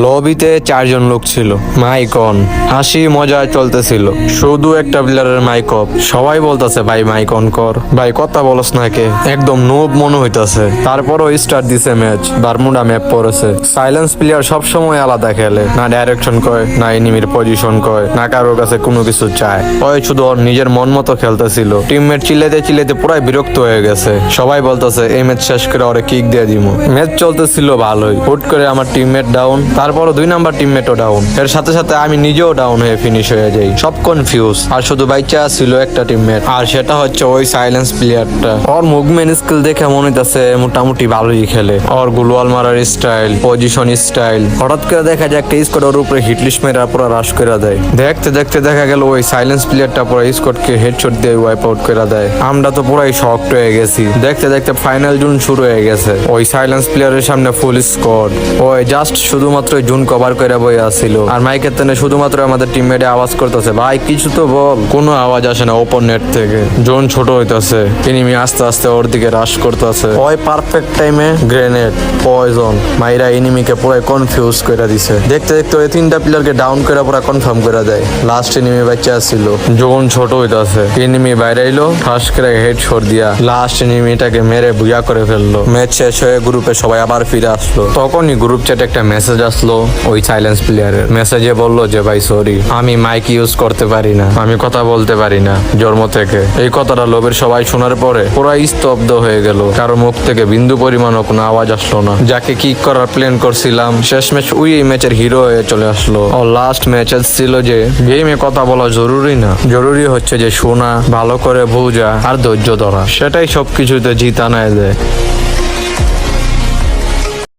লবিতে 4 জন লোক ছিল। মাইক অন, হাসি মজা চলতেছিল। শুধু একটা প্লেয়ারের মাইক অফ। সবাই বলতেছে ভাই মাইক অন কর, ভাই কথা বলস না কে, একদম নোব মনে হইতাছে। তারপরও স্টার্ট দিছে ম্যাচ। বারমুডা ম্যাপ পড়েছে। সাইলেন্স প্লেয়ার সবসময় আলাদা খেলে, না ডাইরেকশন কয়, না এনিমির পজিশন কয়, না কারোর কাছে কোনো কিছু চায়। ওই শুধু ওর নিজের মন মতো খেলতেছিল। টিমমেট চিল্লাইতে চিল্লাইতে পুরাই বিরক্ত হয়ে গেছে। সবাই বলতেছে এই ম্যাচ শেষ করে ওরে কিক দিয়ে দিমু। ম্যাচ চলতেছিল ভালোই, হুট করে আমার টিমমেট ডাউন, তারপরও 2 নাম্বার টিমমেটও ডাউন। এর সাথে সাথে আমি নিজেও ডাউন হয়ে ফিনিশ হয়ে যাই। সব কনফিউজ, আর শুধু বাইচা ছিল একটা টিমমেট, আর সেটা হচ্ছে ওই সাইলেন্স প্লেয়ারটা। ওর মুভমেন্ট স্কিল দেখে মনে হইতাছে মোটামুটি ভালোই খেলে। ওর গুলওয়াল মারার স্টাইল, পজিশন স্টাইল। হঠাৎ করে দেখা যায় একটা স্কোয়াড ওর উপরে হিটলিস্ট মেরা পুরো রাশ করে দেয়। দেখতে দেখতে দেখা গেল ওই সাইলেন্স প্লেয়ারটা পুরো স্কোয়াডকে হেডশট দিয়ে ওয়াইপ আউট করে দেয়। আমরা তো পুরাই শকড হয়ে গেছি। দেখতে দেখতে ফাইনাল জুন শুরু হয়ে গেছে। ওই সাইলেন্স প্লেয়ারের সামনে ফুল স্কোয়াড। ওই জাস্ট শুধুমাত্র জুন কভার করে বই আসছিল। আর মাইকের তেনে শুধুমাত্র আমাদের টিমমেটে আওয়াজ করতেছে, ভাই কিছু তো বল। কোনো আওয়াজ আসে না ওপর নেট থেকে। জোন ছোট হইতাছে, এনিমি আস্তে আস্তে ওর দিকে রাশ করতেছে। ওই পারফেক্ট টাইমে গ্রেনেড, পয়জন মাইরা এনিমিকে পুরো কনফিউজ করে দিছে। দেখতে দেখতে ওই 3টা প্লেয়ারকে ডাউন করে পুরো কনফার্ম করে দেয়। লাস্ট এনিমি বাচ্চা ছিল। জোন ছোট হইতাছে, এনিমি বাইরে এলো, ফাঁস করে হেডশট দিয়া লাস্ট এনিমিটাকে মেরে বুয়া করে ফেললো। ম্যাচ শেষ হয়ে গ্রুপে সবাই আবার ফিরে আসলো। তখনই গ্রুপ চ্যাটে একটা মেসেজ আসলো ওই সাইলেন্স প্লেয়ারের। মেসেজে বললো যে ভাই সরি, আমি মাইক ইউজ করতে পারি না, আমি কথা বলতে পারি না জন্ম থেকে। এই কথাটা লোবের সবাই শোনার পরে পুরো স্তব্ধ হয়ে গেল। কারো মুখ থেকে বিন্দু পরিমাণও কোনো আওয়াজ আসলো না। যাকে কিক করার প্ল্যান করছিলাম শেষ ম্যাচ ওই ম্যাচের হিরো হয়ে চলে আসলো। ও লাস্ট ম্যাচে ছিল যে গেমে কথা বলা জরুরি না, জরুরি হচ্ছে যে শোনা, ভালো করে বোঝা আর ধৈর্য ধরা। সেটাই সবকিছুতে জিতা নেয় দেয়।